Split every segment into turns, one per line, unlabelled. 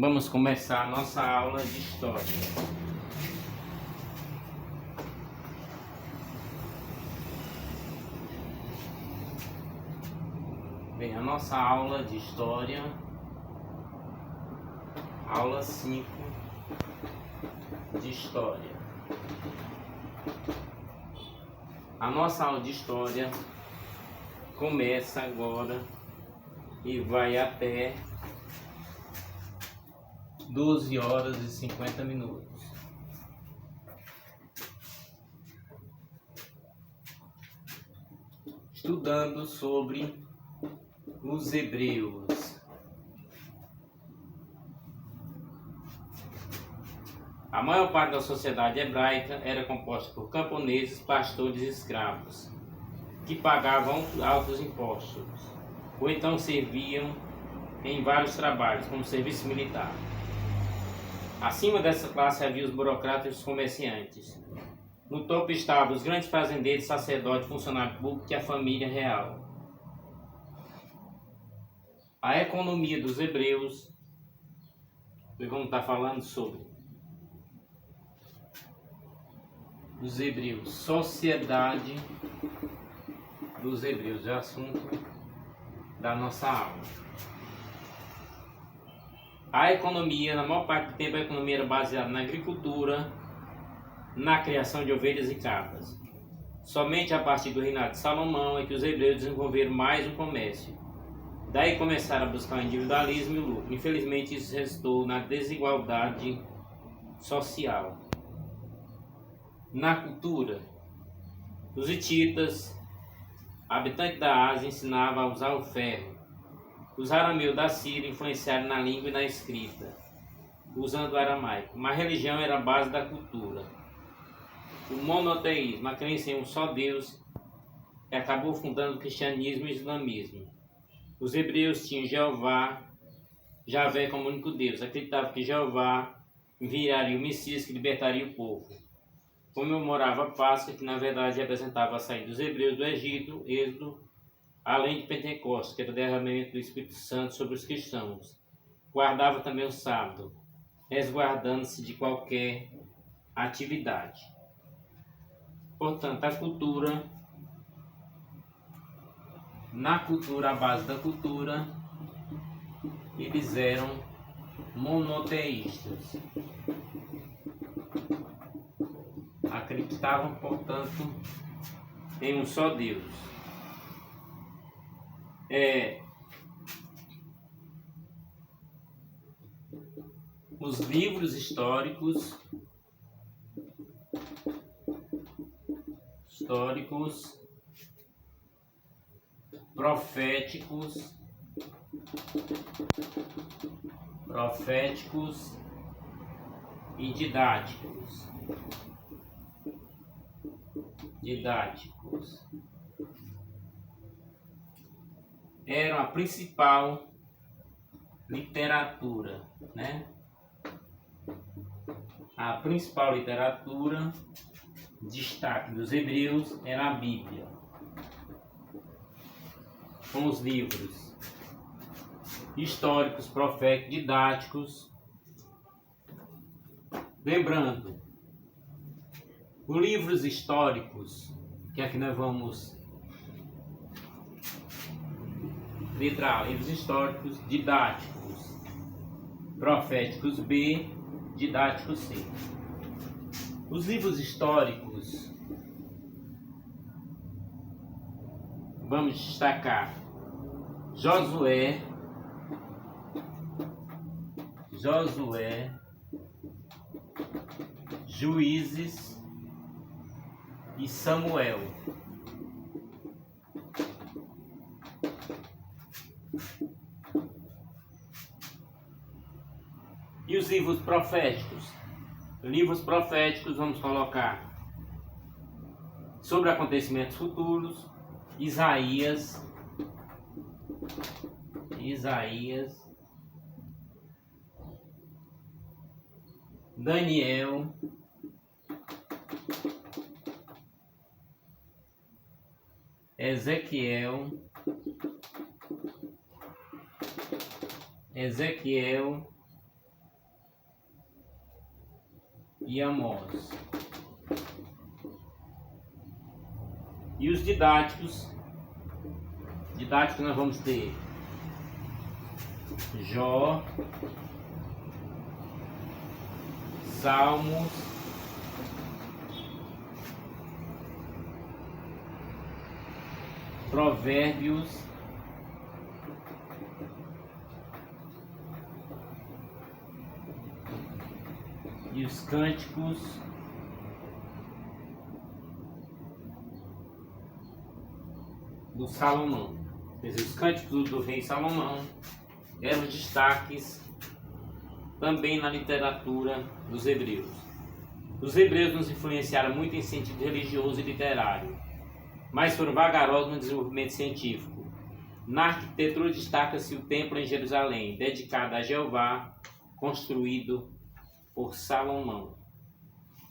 Vamos começar a nossa aula de história. Bem, a nossa aula de história, aula 5 de história. A nossa aula de história começa agora e vai até 12 horas e 50 minutos. Estudando sobre os hebreus. A maior parte da sociedade hebraica era composta por camponeses, pastores e escravos, que pagavam altos impostos, ou então serviam em vários trabalhos, como serviço militar. Acima dessa classe havia os burocratas e os comerciantes. No topo estavam os grandes fazendeiros, sacerdotes, funcionários públicos e a família real. A economia dos hebreus, vamos estar falando sobre os hebreus, sociedade dos hebreus, é o assunto da nossa aula. A economia, na maior parte do tempo, a economia era baseada na agricultura, na criação de ovelhas e cabras. Somente a partir do reinado de Salomão é que os hebreus desenvolveram mais o comércio. Daí começaram a buscar o individualismo e o lucro. Infelizmente, isso resultou na desigualdade social. Na cultura, os hititas, habitantes da Ásia, ensinavam a usar o ferro. Os arameus da Síria influenciaram na língua e na escrita, usando o aramaico. Mas a religião era a base da cultura. O monoteísmo, a crença em um só Deus, que acabou fundando o cristianismo e o islamismo. Os hebreus tinham Javé como único Deus. Acreditavam que Jeová enviaria o Messias que libertaria o povo. Comemorava a Páscoa, que na verdade representava a saída dos hebreus do Egito, Êxodo, além de Pentecostes, que era o derramamento do Espírito Santo sobre os cristãos. Guardava também o sábado, resguardando-se de qualquer atividade. Portanto, a base da cultura, eles eram monoteístas. Acreditavam, portanto, em um só Deus. Os livros históricos proféticos e didáticos eram a principal literatura, né? A principal literatura, destaque dos hebreus, era a Bíblia, com os livros históricos, proféticos, didáticos. Lembrando, os livros históricos, que aqui nós vamos letrar, livros históricos, didáticos, proféticos B, didáticos C. Os livros históricos, vamos destacar Josué, Juízes e Samuel. E os livros proféticos? Livros proféticos vamos colocar sobre acontecimentos futuros, Isaías, Daniel, Ezequiel, e Amós. E os didáticos nós vamos ter Jó, Salmos, Provérbios, e os cânticos do Salomão. Quer dizer, os cânticos do rei Salomão eram destaques também na literatura dos hebreus. Os hebreus nos influenciaram muito em sentido religioso e literário, mas foram vagarosos no desenvolvimento científico. Na arquitetura destaca-se o templo em Jerusalém, dedicado a Jeová, construído por Salomão.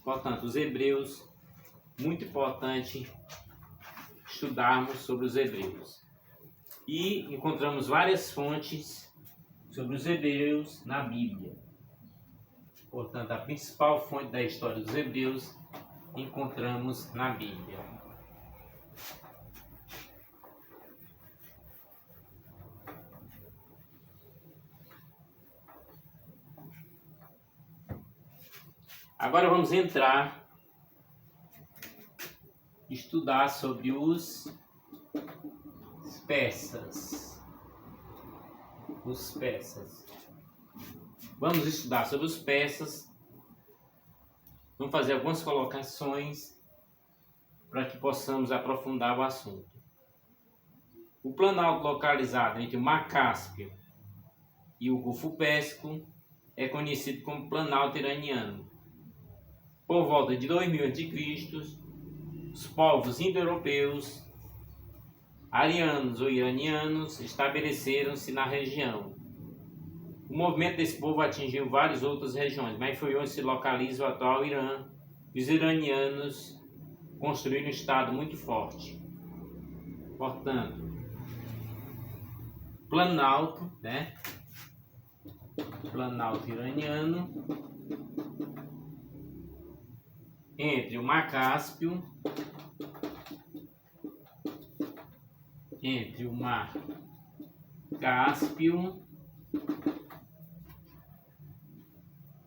Portanto, os hebreus, muito importante estudarmos sobre os hebreus. E encontramos várias fontes sobre os hebreus na Bíblia. Portanto, a principal fonte da história dos hebreus encontramos na Bíblia. Agora vamos entrar e estudar sobre os persas. Os persas. Vamos estudar sobre os persas. Vamos fazer algumas colocações para que possamos aprofundar o assunto. O Planalto localizado entre o Mar Cáspio e o Golfo Pérsico é conhecido como Planalto Iraniano. Por volta de 2000 a.C., os povos indo-europeus, arianos ou iranianos, estabeleceram-se na região. O movimento desse povo atingiu várias outras regiões, mas foi onde se localiza o atual Irã. Os iranianos construíram um estado muito forte. Portanto, Planalto, Planalto iraniano, entre o Mar Cáspio,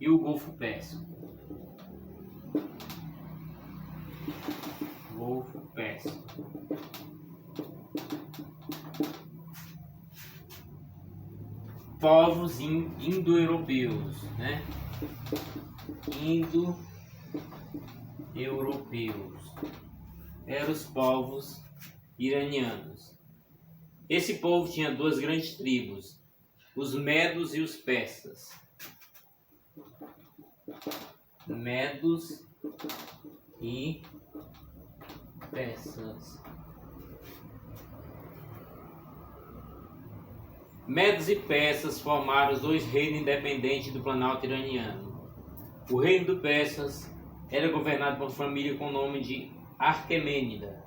e o Golfo Pérsico. Povos indo-europeus, Indo-europeus. Eram os povos iranianos. Esse povo tinha duas grandes tribos, os medos e os persas. Medos e persas. Medos e persas formaram os dois reinos independentes do Planalto iraniano. O reino dos persas era governado por uma família com o nome de Aquemênida.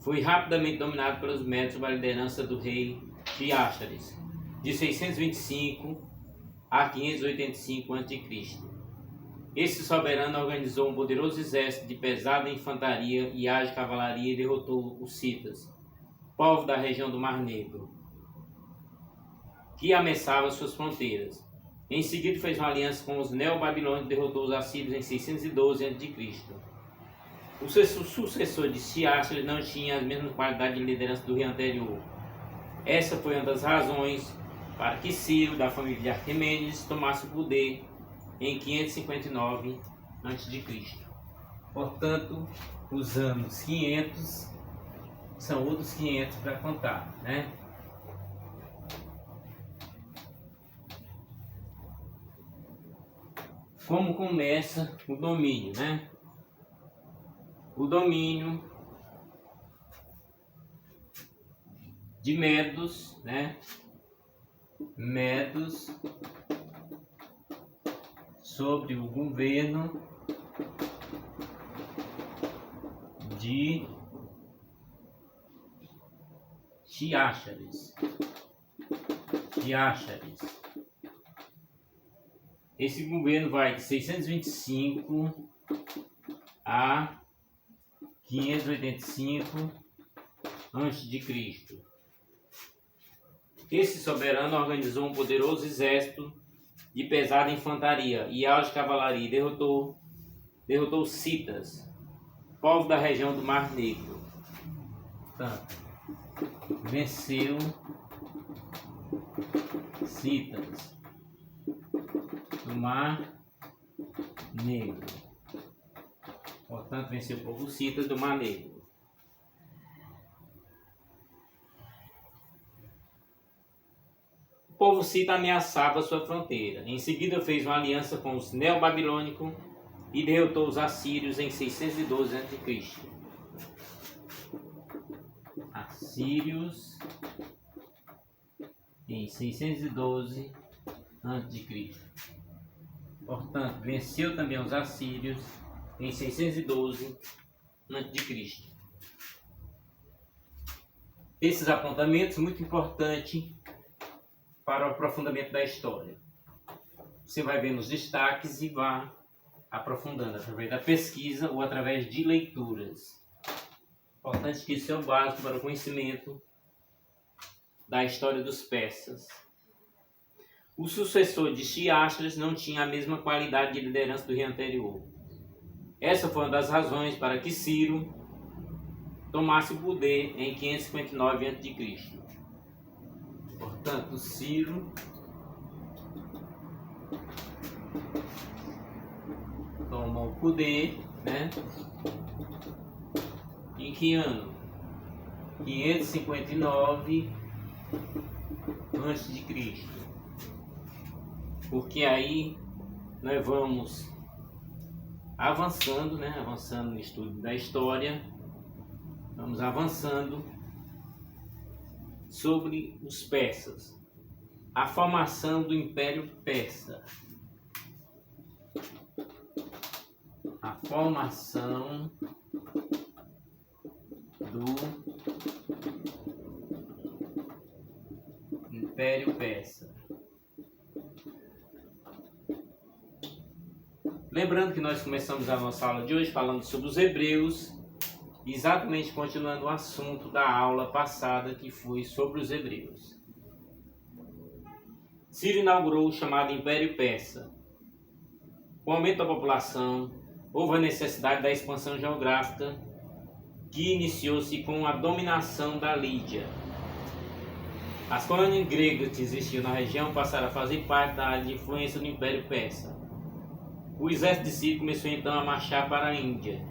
Foi rapidamente dominado pelos medos sob a liderança do rei Tiáxares, de 625 a 585 a.C. Esse soberano organizou um poderoso exército de pesada infantaria e ágil cavalaria e derrotou os citas, povo da região do Mar Negro, que ameaçava suas fronteiras. Em seguida fez uma aliança com os neobabilônios e derrotou os assírios em 612 a.C. O sucessor de Tiáxares não tinha as mesmas qualidades de liderança do rei anterior. Essa foi uma das razões para que Ciro, da família de Arquemênides, tomasse o poder em 559 a.C. Portanto, os anos 500 são outros 500 para contar, Como começa o domínio, O domínio de Medos, Medos sobre o governo de Tiáxares. Esse governo vai de 625 a 585 a.C. Esse soberano organizou um poderoso exército de pesada infantaria e alta cavalaria e derrotou os citas, povo da região do Mar Negro. Portanto, venceu citas do Mar Negro. Portanto, venceu o povo citas do Mar Negro. O povo cita ameaçava sua fronteira. Em seguida, fez uma aliança com os neobabilônicos e derrotou os assírios em 612 a.C. Assírios em 612 a.C. Portanto, venceu também os assírios em 612 a.C. Esses apontamentos são muito importantes para o aprofundamento da história. Você vai ver nos destaques e vai aprofundando através da pesquisa ou através de leituras. Importante que isso é o básico para o conhecimento da história dos persas. O sucessor de Xiastras não tinha a mesma qualidade de liderança do rei anterior. Essa foi uma das razões para que Ciro tomasse o poder em 559 a.C. Portanto, Ciro toma o poder, em que ano? 559 a.C. Porque aí nós vamos avançando, avançando no estudo da história, vamos avançando sobre os persas, a formação do Império Persa. A formação do Império Persa. Lembrando que nós começamos a nossa aula de hoje falando sobre os hebreus, exatamente continuando o assunto da aula passada, que foi sobre os hebreus. Ciro inaugurou o chamado Império Persa. Com o aumento da população, houve a necessidade da expansão geográfica, que iniciou-se com a dominação da Lídia. As colônias gregas que existiam na região passaram a fazer parte da área de influência do Império Persa. O exército de Ciro começou então a marchar para a Índia,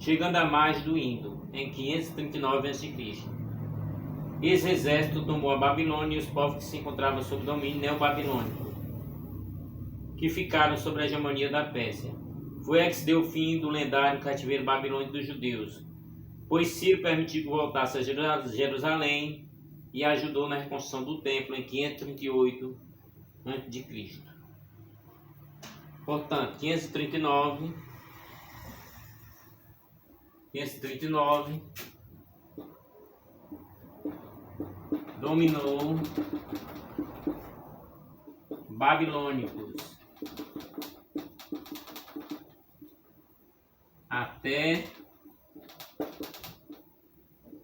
chegando à margem do Indo, em 539 a.C. Esse exército tomou a Babilônia e os povos que se encontravam sob domínio neobabilônico, que ficaram sob a hegemonia da Pérsia. Foi aí que se deu o fim do lendário cativeiro babilônico dos judeus, pois Ciro permitiu que voltasse a Jerusalém e ajudou na reconstrução do templo em 538 a.C. Portanto, 539, dominou babilônicos até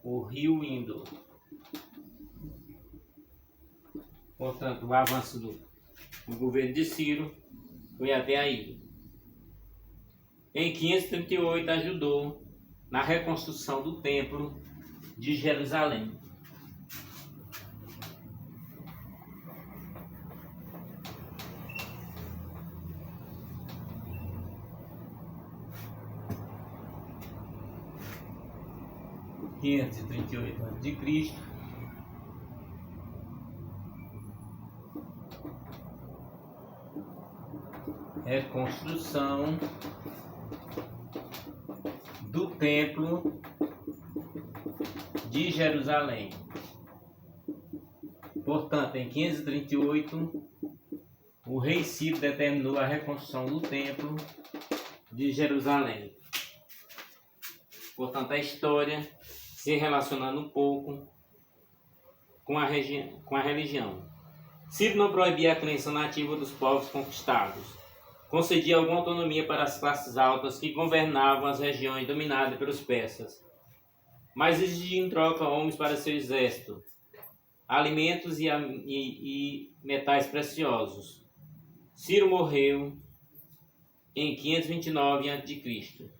o rio Indo. Portanto, o avanço do governo de Ciro foi até aí. Em 538 ajudou na reconstrução do templo de Jerusalém. Em 538 a.C. Reconstrução do templo de Jerusalém. Portanto, em 538, o rei Ciro determinou a reconstrução do templo de Jerusalém. Portanto, a história se relacionando um pouco com a religião. Ciro não proibia a crença nativa dos povos conquistados. Concedia alguma autonomia para as classes altas que governavam as regiões dominadas pelos persas, mas exigia em troca homens para seu exército, alimentos e metais preciosos. Ciro morreu em 529 a.C.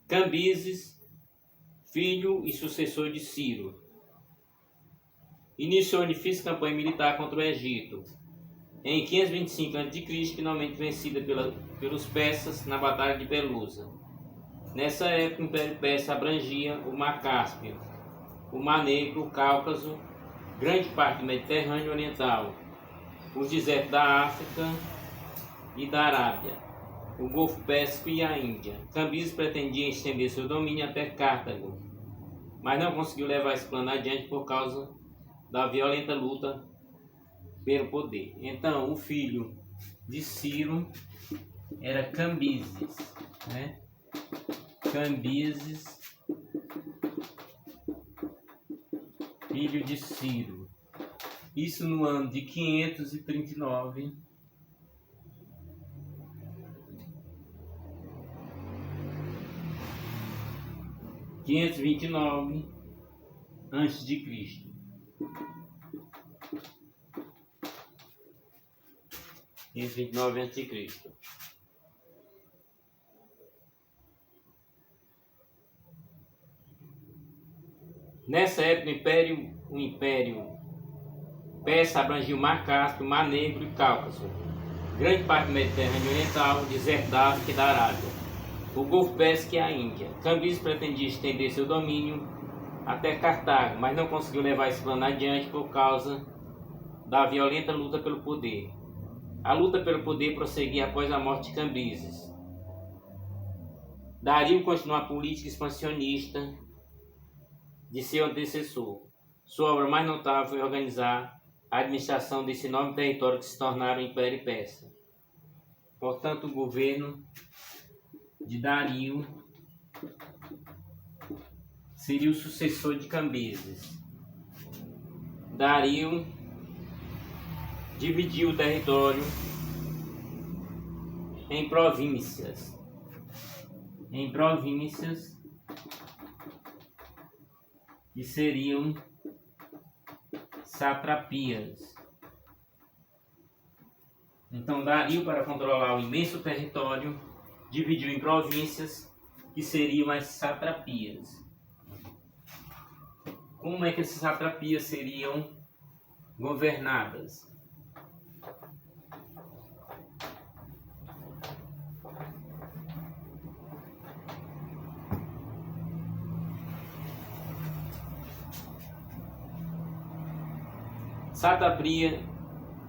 Cambises, filho e sucessor de Ciro, iniciou a difícil campanha militar contra o Egito. Em 525 a.C., finalmente vencida pelos persas na Batalha de Pelusa. Nessa época, o Império Persa abrangia o Mar Cáspio, o Mar Negro, o Cáucaso, grande parte do Mediterrâneo Oriental, os desertos da África e da Arábia, o Golfo Pérsico e a Índia. Cambises pretendia estender seu domínio até Cartago, mas não conseguiu levar esse plano adiante por causa da violenta luta pelo poder. Então, o filho de Ciro era Cambises, né? Cambises, filho de Ciro. Isso no ano de 539 antes de Cristo. 529 a.C. Nessa época, o Império Persa abrangia o Mar Cáspio, o Mar Negro e o Cáucaso, grande parte do Mediterrâneo Oriental, o deserto da África e da Arábia, o Golfo Pérsico e a Índia. Cambises pretendia estender seu domínio até Cartago, mas não conseguiu levar esse plano adiante por causa da violenta luta pelo poder. A luta pelo poder prosseguia após a morte de Cambises. Dario continuou a política expansionista de seu antecessor. Sua obra mais notável foi organizar a administração desse enorme território que se tornara o Império Persa. Portanto, o governo de Dario seria o sucessor de Cambises. Dario dividiu o território em províncias. Que seriam satrapias. Então, Dario, para controlar o imenso território, dividiu em províncias que seriam as satrapias. Como é que essas satrapias seriam governadas?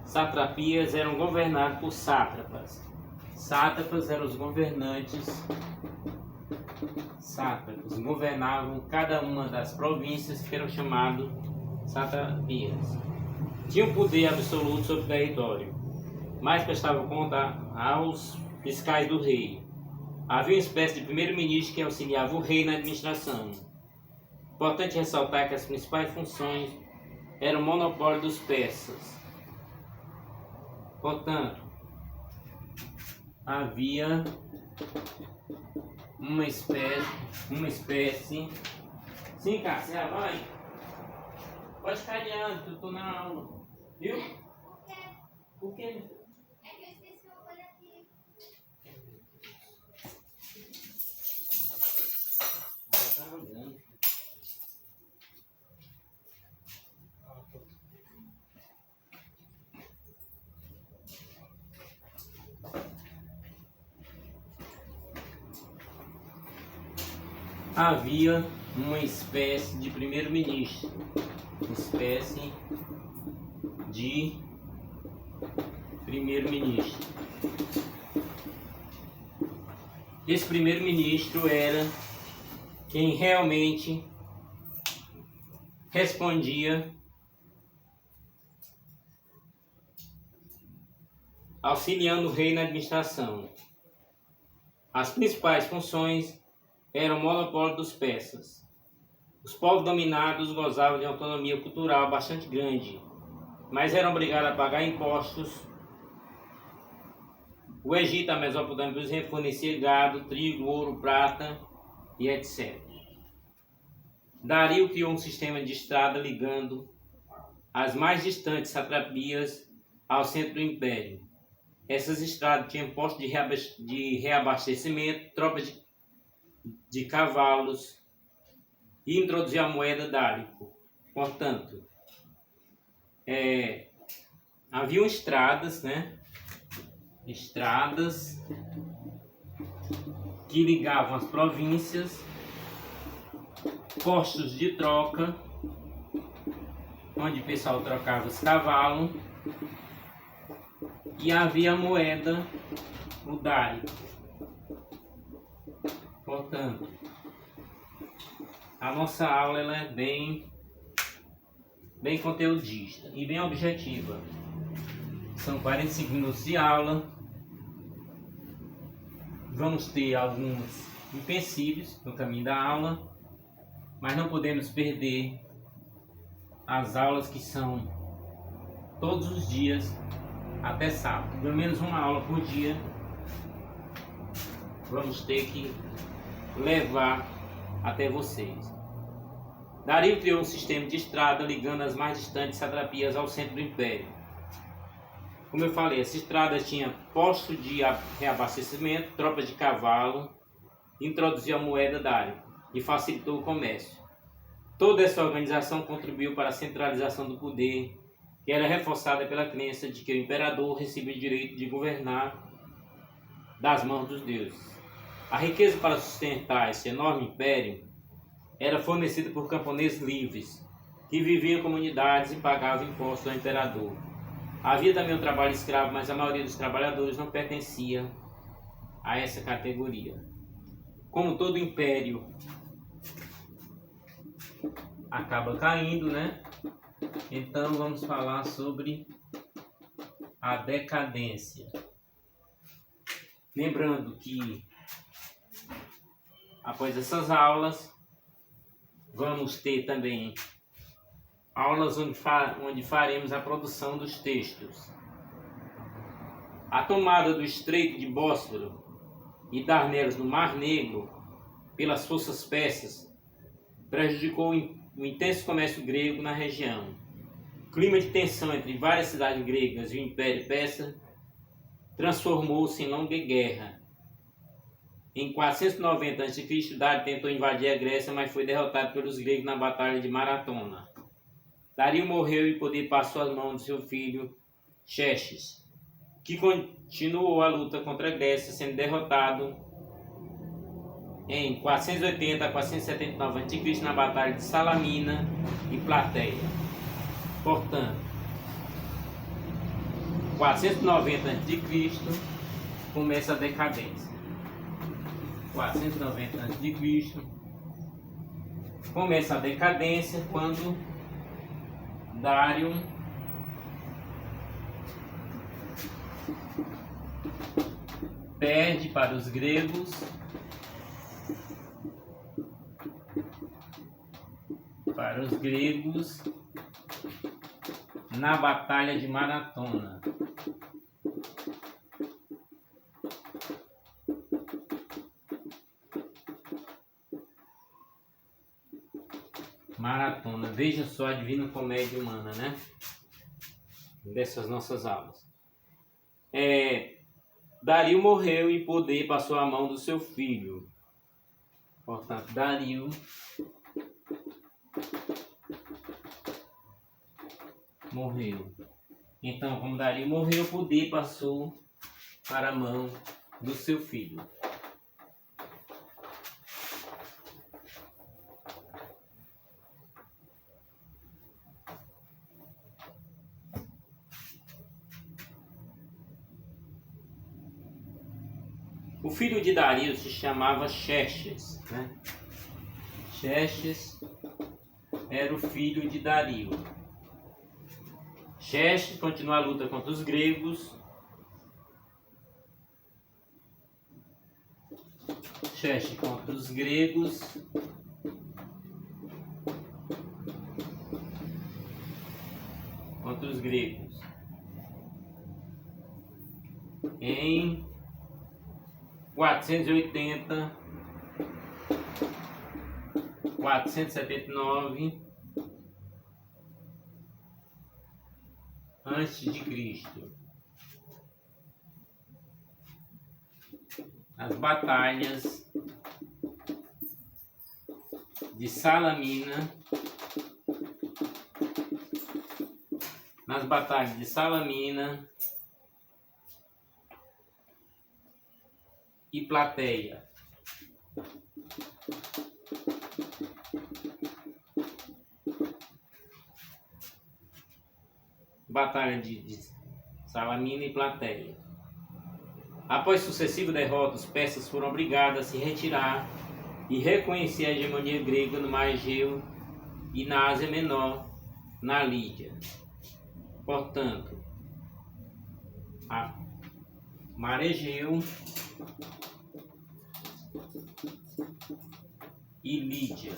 Satrapias eram governadas por sátrapas. Sátrapas eram os governantes. Sátrapas governavam cada uma das províncias que eram chamadas satrapias. Tinham poder absoluto sobre o território, mas prestavam conta aos fiscais do rei. Havia uma espécie de primeiro-ministro que auxiliava o rei na administração. Importante ressaltar que as principais funções eram o monopólio dos persas. Portanto, havia uma espécie. Sim, Cássia, vai. Pode ficar adiante, eu estou na aula. Viu? Por quê? É que eu esqueci uma coisa aqui. Já tá olhando. Havia uma espécie de primeiro-ministro, Esse primeiro-ministro era quem realmente respondia auxiliando o rei na administração. As principais funções eram o monopólio dos persas. Os povos dominados gozavam de autonomia cultural bastante grande mas eram obrigados a pagar impostos. O Egito, a Mesopotâmia, por exemplo, fornecia gado, trigo, ouro, prata e etc. Dario criou um sistema de estrada ligando as mais distantes satrapias ao centro do império. Essas estradas tinham postos de reabastecimento, tropas de cavalos e introduziu a moeda dárico. Portanto, haviam estradas, né? Estradas que ligavam as províncias, postos de troca, onde o pessoal trocava os cavalos, e havia a moeda, o dárico. Portanto, a nossa aula ela é bem conteudista e bem objetiva. São 45 minutos de aula. Vamos ter alguns empecilhos no caminho da aula, mas não podemos perder as aulas que são todos os dias até sábado. Pelo menos uma aula por dia vamos ter que levar até vocês. Dario criou um sistema de estrada ligando as mais distantes satrapias ao centro do império. Como eu falei, essa estrada tinha posto de reabastecimento, tropas de cavalo, introduziu a moeda dárico e facilitou o comércio. Toda essa organização contribuiu para a centralização do poder, que era reforçada pela crença de que o imperador recebia o direito de governar das mãos dos deuses. A riqueza para sustentar esse enorme império era fornecida por camponeses livres, que viviam em comunidades e pagavam impostos ao imperador. Havia também o trabalho escravo, mas a maioria dos trabalhadores não pertencia a essa categoria. Como todo império acaba caindo, né? Então vamos falar sobre a decadência. Lembrando que após essas aulas vamos ter também aulas onde faremos a produção dos textos. A tomada do Estreito de Bósforo e Dardanelos no Mar Negro pelas forças persas prejudicou o intenso comércio grego na região. O clima de tensão entre várias cidades gregas e o Império Persa transformou-se em longa guerra. Em 490 a.C., Dário tentou invadir a Grécia, mas foi derrotado pelos gregos na Batalha de Maratona. Dario morreu e o poder passou às mãos de seu filho Xerxes, que continuou a luta contra a Grécia, sendo derrotado em 480 a 479 a.C. na Batalha de Salamina e Plateia. Portanto, 490 a.C. começa a decadência. 490 a.C. começa a decadência quando Dário perde para os gregos na Batalha de Maratona. Maratona, veja só a Divina Comédia Humana, né? Dessas nossas aulas. Dario morreu e poder passou à mão do seu filho. Portanto, Dario morreu. Então, como Dario morreu, o poder passou para a mão do seu filho. O filho de Dario se chamava Xerxes, né? Xerxes era o filho de Dario. Xerxes continuou a luta contra os gregos. Xerxes contra os gregos. dos gregos. Em 480, 479 antes de Cristo. As batalhas de Salamina, nas batalhas de Salamina e Plateia. Batalha de Salamina e Plateia. Após sucessivas derrotas, os persas foram obrigados a se retirar e reconhecer a hegemonia grega no Mar Egeu e na Ásia Menor, na Lídia. Portanto, a Mar Egeu e Lídia.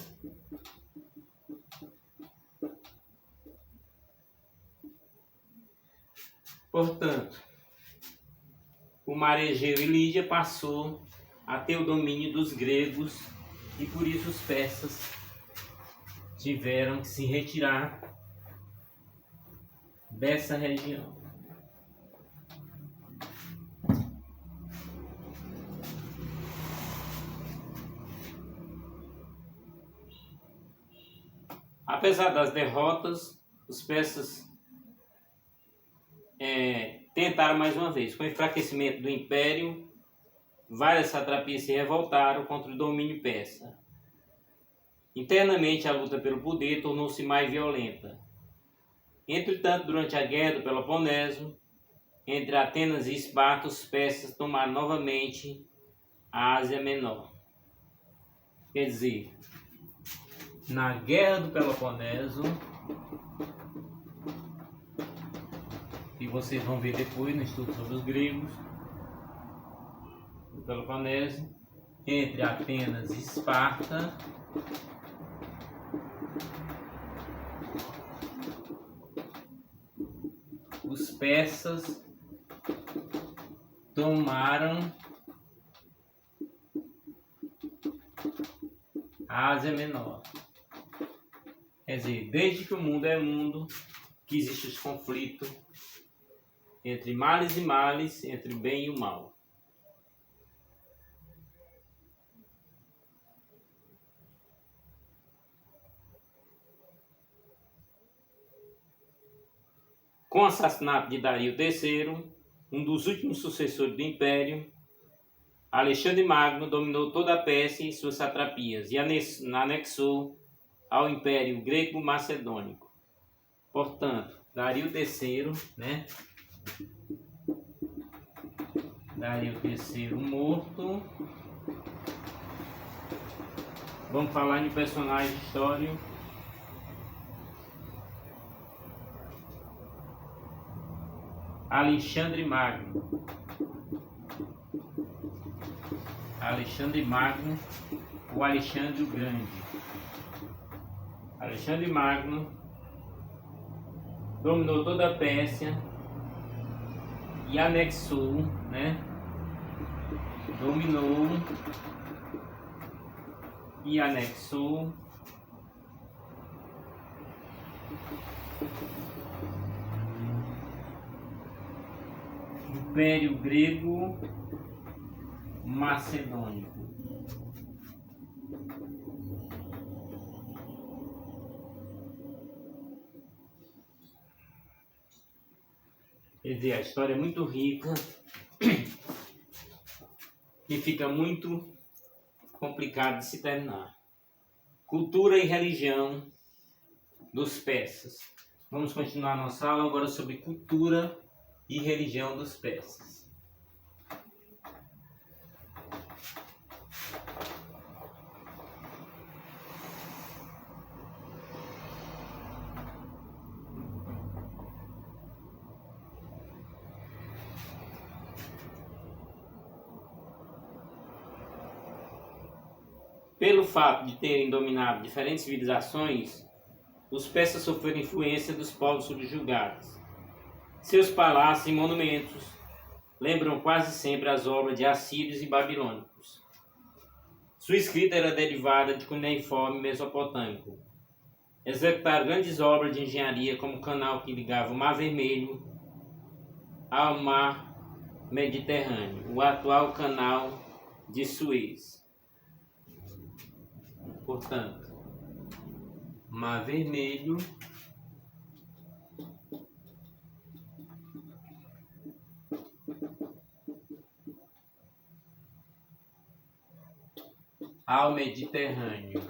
Portanto, o Mar Egeu e Lídia passou a ter o domínio dos gregos e por isso os persas tiveram que se retirar dessa região. Apesar das derrotas, os persas tentaram mais uma vez. Com o enfraquecimento do império, várias satrapias se revoltaram contra o domínio persa. Internamente, a luta pelo poder tornou-se mais violenta. Entretanto, durante a Guerra do Peloponeso, entre Atenas e Esparta, os persas tomaram novamente a Ásia Menor. Quer dizer, na Guerra do Peloponeso, que vocês vão ver depois no estudo sobre os gregos, do Peloponeso, entre Atenas e Esparta, os persas tomaram a Ásia Menor. Quer dizer, desde que o mundo é mundo, que existe esse conflito entre males e males, entre o bem e o mal. Com o assassinato de Dario III, um dos últimos sucessores do Império, Alexandre Magno dominou toda a Pérsia e suas satrapias e anexou ao Império Greco-Macedônico. Portanto, Dario III, Dario III morto. Vamos falar de personagem de história. Alexandre Magno. Alexandre Magno, o Alexandre o Grande. Alexandre Magno dominou toda a Pérsia e anexou, dominou e anexou o Império Grego Macedônico. Quer dizer, a história é muito rica e fica muito complicado de se terminar. Cultura e religião dos persas. Vamos continuar nossa aula agora sobre cultura e religião dos persas. Pelo fato de terem dominado diferentes civilizações, os persas sofreram influência dos povos subjugados. Seus palácios e monumentos lembram quase sempre as obras de assírios e babilônicos. Sua escrita era derivada de cuneiforme mesopotâmico. Executaram grandes obras de engenharia como o canal que ligava o Mar Vermelho ao Mar Mediterrâneo, o atual Canal de Suez. Portanto, Mar Vermelho ao Mediterrâneo.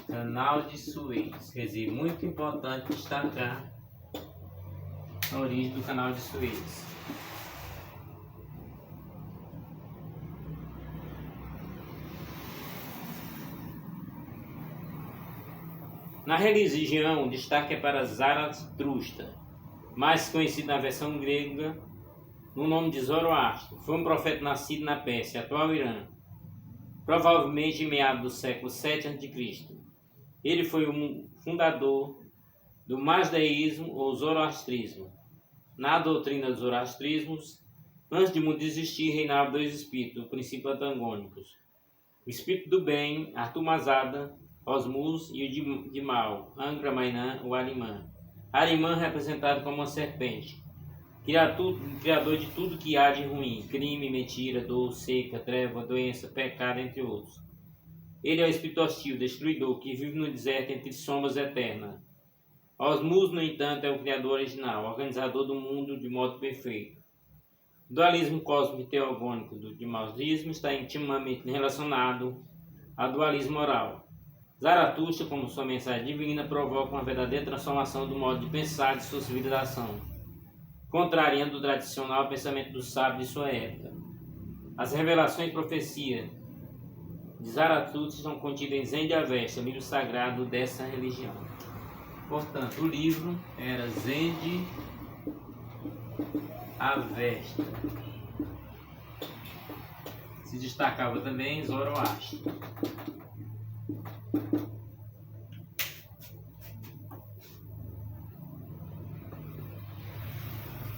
Canal de Suez. Quer dizer, muito importante destacar a origem do Canal de Suez. Na religião, o destaque é para Zaratustra, mais conhecido na versão grega no nome de Zoroastro. Foi um profeta nascido na Pérsia, atual Irã, provavelmente em meados do século VII a.C. Ele foi o fundador do Mazdeísmo ou Zoroastrismo. Na doutrina dos Zoroastrismos, antes de mundo existir, reinavam dois espíritos, o princípio antagônicos. O espírito do bem, Artur Mazada, Osmus, e o de mal, Angra Mainã, o Arimã. Arimã representado como uma serpente, criador de tudo que há de ruim, crime, mentira, dor, seca, treva, doença, pecado, entre outros. Ele é o espírito hostil, destruidor, que vive no deserto entre sombras eternas. Osmus, no entanto, é o criador original, organizador do mundo de modo perfeito. O dualismo cósmico e teogônico de mausismo está intimamente relacionado ao dualismo moral. Zaratustra, como sua mensagem divina, provoca uma verdadeira transformação do modo de pensar de sua civilização, contrariando o tradicional pensamento do sábio de sua época. As revelações e profecias de Zaratustra estão contidas em Zen de Avesta, livro sagrado dessa religião. Portanto, o livro era Zen de Avesta. Se destacava também Zoroastro.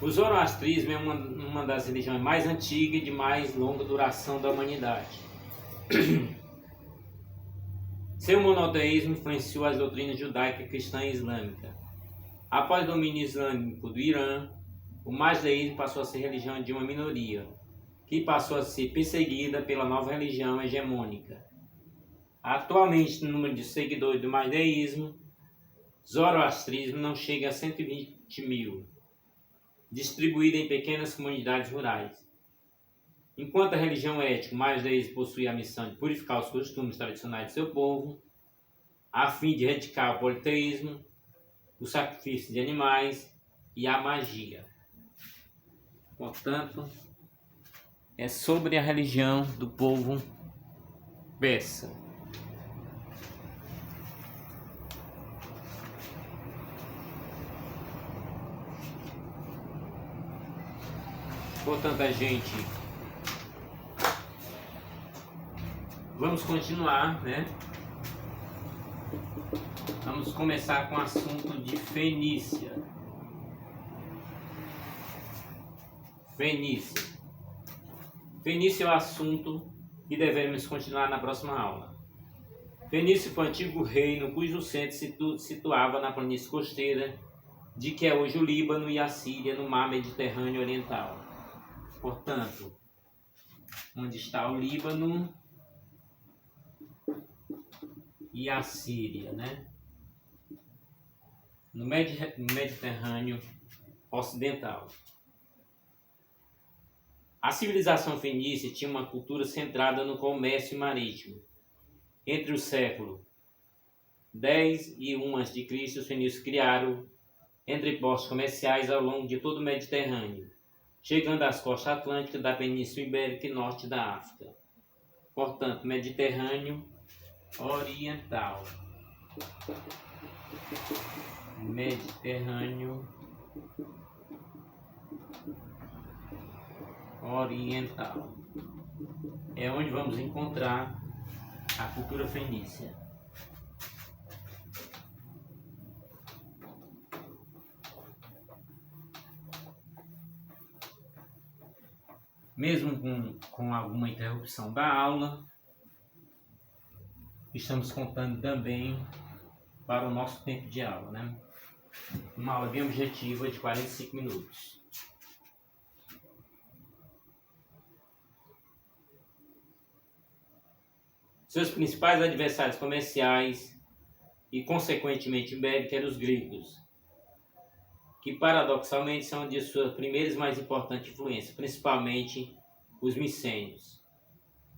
O zoroastrismo é uma das religiões mais antigas e de mais longa duração da humanidade. Seu monoteísmo influenciou as doutrinas judaica, cristã e islâmica. Após o domínio islâmico do Irã, o mazdeísmo passou a ser religião de uma minoria, que passou a ser perseguida pela nova religião hegemônica. Atualmente, o número de seguidores do mazdeísmo, zoroastrismo, não chega a 120 mil, distribuída em pequenas comunidades rurais. Enquanto a religião ética, o mazdeísmo possui a missão de purificar os costumes tradicionais de seu povo, a fim de erradicar o politeísmo, o sacrifício de animais e a magia. Portanto, é sobre a religião do povo persa. Portanto, a gente vamos continuar, né? Vamos começar com o assunto de Fenícia. Fenícia é o assunto que devemos continuar na próxima aula. Fenícia foi um antigo reino cujo centro se situava na planície costeira de que é hoje o Líbano e a Síria, no mar Mediterrâneo Oriental. Portanto, onde está o Líbano e a Síria, né? No Mediterrâneo Ocidental. A civilização fenícia tinha uma cultura centrada no comércio marítimo. Entre o século 10 e 1 a.C., os fenícios criaram entrepostos comerciais ao longo de todo o Mediterrâneo, chegando às costas atlânticas da Península Ibérica e norte da África. Portanto, Mediterrâneo Oriental. Mediterrâneo Oriental. É onde vamos encontrar a cultura fenícia. Mesmo com alguma interrupção da aula, estamos contando também para o nosso tempo de aula, né? Uma aula bem objetiva de 45 minutos. Seus principais adversários comerciais e, consequentemente, ibéricos eram os gregos, que paradoxalmente são de suas primeiras e mais importantes influências, principalmente os micênios,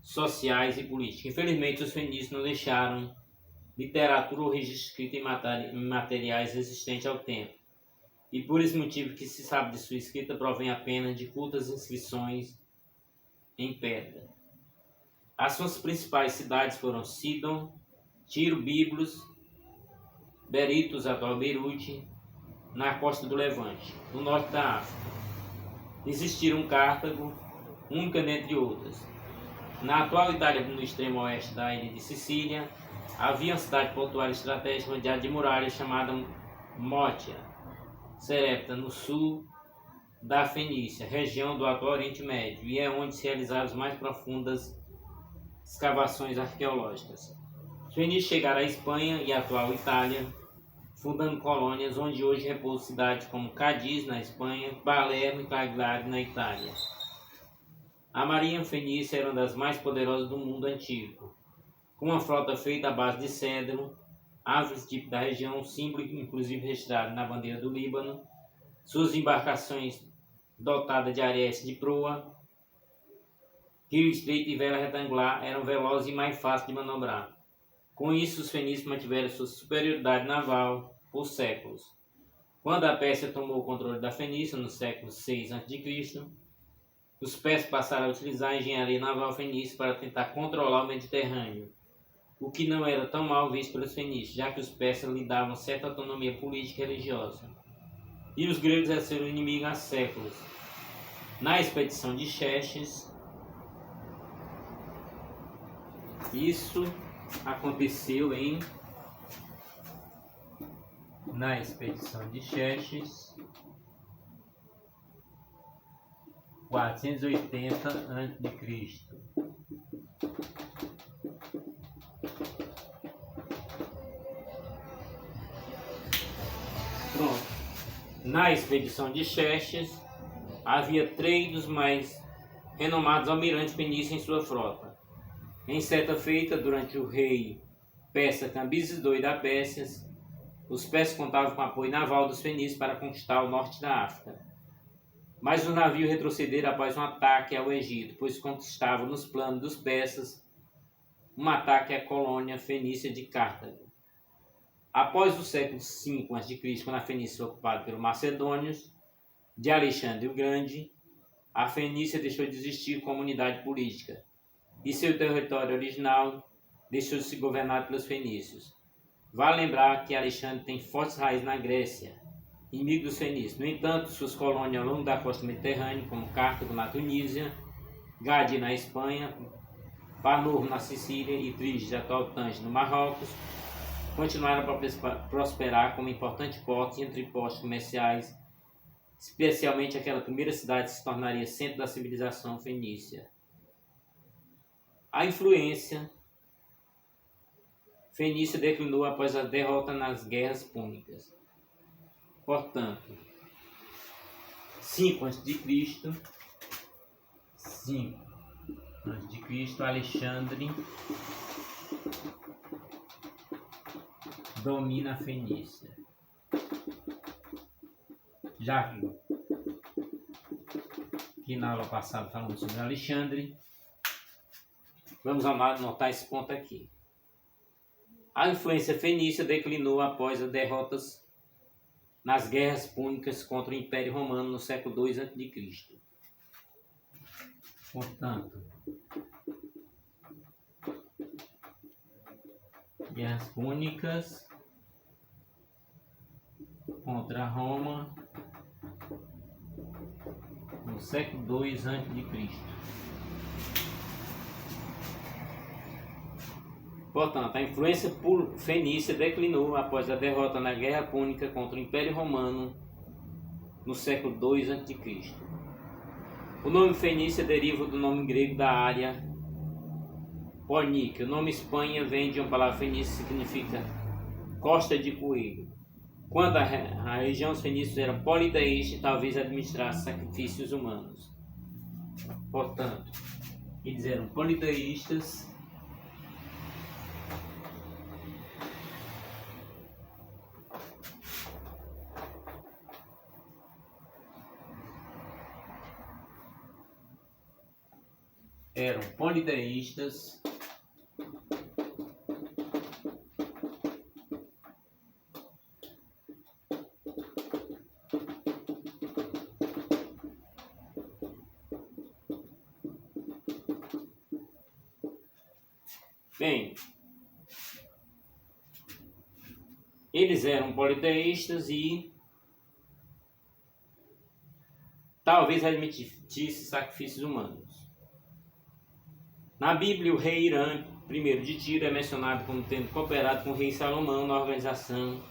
sociais e políticos. Infelizmente, os fenícios não deixaram literatura ou registro escrito em materiais resistentes ao tempo, e por esse motivo que se sabe de sua escrita provém apenas de cultas inscrições em pedra. As suas principais cidades foram Sidon, Tiro, Biblos, Berytus, atual Beirute, na costa do Levante, no norte da África. Existiram Cartago, única dentre outras. Na atual Itália, no extremo oeste da ilha de Sicília, havia uma cidade portuária estratégica rodeada de muralhas chamada Mótia, Serepta, no sul da Fenícia, região do atual Oriente Médio, e é onde se realizaram as mais profundas escavações arqueológicas. Os fenícios chegaram à Espanha e à atual Itália, fundando colônias onde hoje repousam cidades como Cádiz, na Espanha, Palermo e Cagliari, na Itália. A marinha fenícia era uma das mais poderosas do mundo antigo, com uma frota feita à base de cedro, árvores tipo da região, símbolo inclusive registrado na bandeira do Líbano. Suas embarcações dotadas de areste de proa, rio estreito e vela retangular eram velozes e mais fáceis de manobrar. Com isso, os fenícios mantiveram sua superioridade naval por séculos. Quando a Pérsia tomou o controle da Fenícia, no século VI a.C., os persas passaram a utilizar a engenharia naval fenícia para tentar controlar o Mediterrâneo, o que não era tão mal visto pelos fenícios, já que os persas lhe davam certa autonomia política e religiosa. E os gregos eram seu inimigo há séculos. Na expedição de Xerxes, isso aconteceu na expedição de Xerxes, 480 a.C. Pronto. Na expedição de Xerxes, havia 3 dos mais renomados almirantes fenícios em sua frota. Em certa feita, durante o rei persa Cambises II da Pérsia, os persas contavam com o apoio naval dos fenícios para conquistar o norte da África. Mas os navios retrocederam após um ataque ao Egito, pois conquistavam nos planos dos persas um ataque à colônia fenícia de Cartago. Após o século V a.C., quando a Fenícia foi ocupada pelos macedônios de Alexandre o Grande, a Fenícia deixou de existir como unidade política e seu território original deixou de ser governado pelos fenícios. Vale lembrar que Alexandre tem fortes raízes na Grécia, inimigo dos fenícios. No entanto, suas colônias ao longo da costa mediterrânea, como Cartago na Tunísia, Gade na Espanha, Panurro na Sicília e Trígide, atual Tanger, no Marrocos, continuaram a prosperar como importante porto e entrepostos comerciais, especialmente aquela primeira cidade que se tornaria centro da civilização fenícia. A influência fenícia declinou após a derrota nas guerras púnicas. Portanto, 5 a.C., Alexandre domina a Fenícia. Já que na aula passada falamos sobre Alexandre, vamos anotar esse ponto aqui. A influência fenícia declinou após as derrotas nas guerras púnicas contra o Império Romano no século II a.C. Portanto, guerras púnicas contra Roma no século II a.C. Portanto, a influência fenícia declinou após a derrota na Guerra Púnica contra o Império Romano no século II a.C. O nome Fenícia deriva do nome grego da área Porníquia. O nome Espanha vem de uma palavra fenícia que significa costa de coelho. Quando a região dos fenícios era politeísta, talvez administrasse sacrifícios humanos. Portanto, eles eram politeístas Bem, eles eram politeístas e talvez admitisse sacrifícios humanos. Na Bíblia, o rei Irã I de Tiro é mencionado como tendo cooperado com o rei Salomão na organização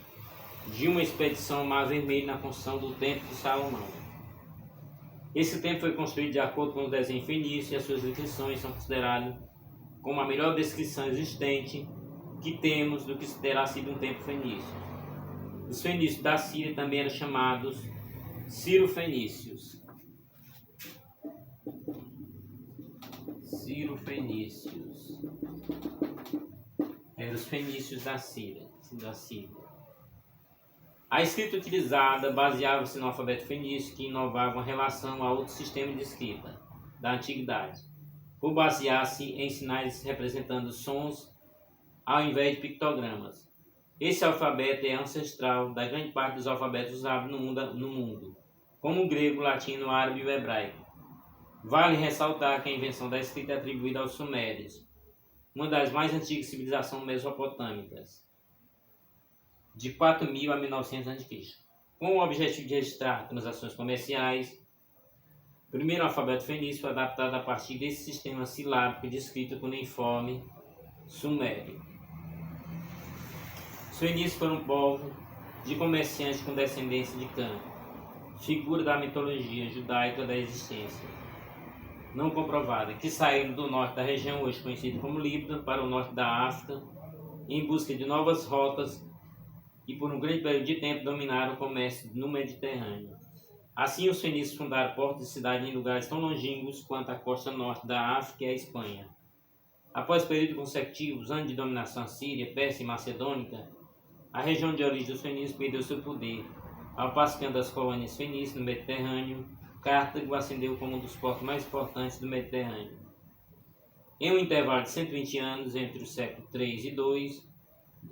de uma expedição ao Mar Vermelho na construção do Templo de Salomão. Esse templo foi construído de acordo com o desenho fenício e as suas inscrições são consideradas como a melhor descrição existente que temos do que terá sido um templo fenício. Os fenícios da Síria também eram chamados Ciro-fenícios. Eram os fenícios da Síria. A escrita utilizada baseava-se no alfabeto fenício, que inovava em relação a outro sistema de escrita da antiguidade, por basear-se em sinais representando sons ao invés de pictogramas. Esse alfabeto é ancestral da grande parte dos alfabetos usados no mundo, como o grego, o latino, o árabe e o hebraico. Vale ressaltar que a invenção da escrita é atribuída aos sumérios, uma das mais antigas civilizações mesopotâmicas, de 4.000 a 1900 a.C., com o objetivo de registrar transações comerciais. O primeiro alfabeto fenício foi adaptado a partir desse sistema silábico de escrita cuneiforme sumério. Os fenícios foram um povo de comerciantes com descendência de Cã, figura da mitologia judaica da existência não comprovada, que saíram do norte da região hoje conhecida como Líbano para o norte da África em busca de novas rotas e por um grande período de tempo dominaram o comércio no Mediterrâneo. Assim, os fenícios fundaram portos e cidades em lugares tão longínquos quanto a costa norte da África e a Espanha. Após períodos consecutivos, anos de dominação assíria, persa e macedônica, a região de origem dos fenícios perdeu seu poder. Ao passo que uma das colônias fenícias no Mediterrâneo, Cartago ascendeu como um dos portos mais importantes do Mediterrâneo. Em um intervalo de 120 anos entre o século III e II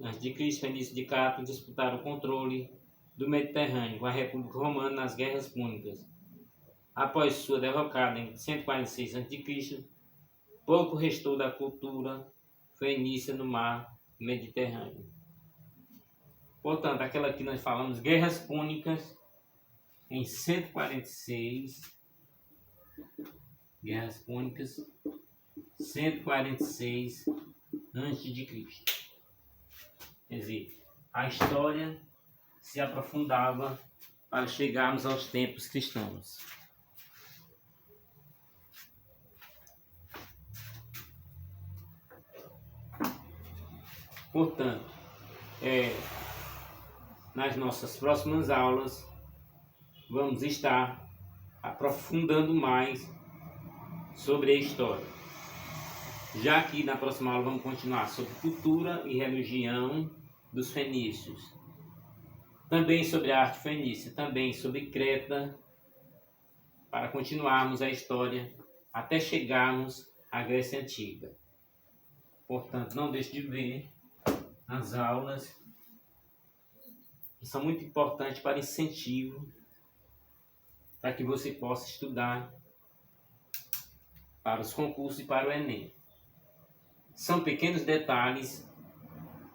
a.C., fenícios de Cartago disputaram o controle do Mediterrâneo com a República Romana nas Guerras Púnicas. Após sua derrocada em 146 a.C., pouco restou da cultura fenícia no mar Mediterrâneo. Portanto, aquela que nós falamos, Guerras Púnicas, em 146, Guerras Púnicas, 146 a.C. Quer dizer, a história se aprofundava para chegarmos aos tempos cristãos. Portanto, nas nossas próximas aulas, vamos estar aprofundando mais sobre a história. Já que na próxima aula vamos continuar sobre cultura e religião dos fenícios. Também sobre a arte fenícia, também sobre Creta, para continuarmos a história até chegarmos à Grécia Antiga. Portanto, não deixe de ver as aulas, que são muito importantes para incentivo, para que você possa estudar para os concursos e para o Enem. São pequenos detalhes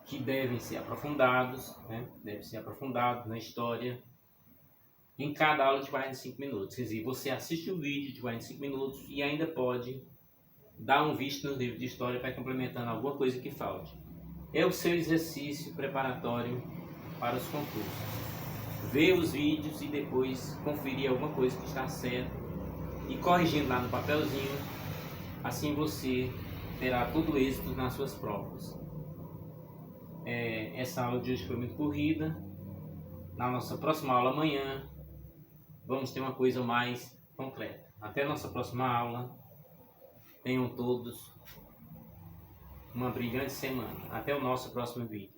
que devem ser aprofundados, devem ser aprofundados na história em cada aula de 45 minutos. Quer dizer, você assiste o vídeo de 45 minutos e ainda pode dar um visto no livro de história para ir complementando alguma coisa que falte. é o seu exercício preparatório para os concursos. Ver os vídeos e depois conferir alguma coisa que está certa e corrigindo lá no papelzinho. Assim você terá todo êxito nas suas provas. Essa aula de hoje foi muito corrida. Na nossa próxima aula amanhã vamos ter uma coisa mais concreta. Até a nossa próxima aula. Tenham todos uma brilhante semana. Até o nosso próximo vídeo.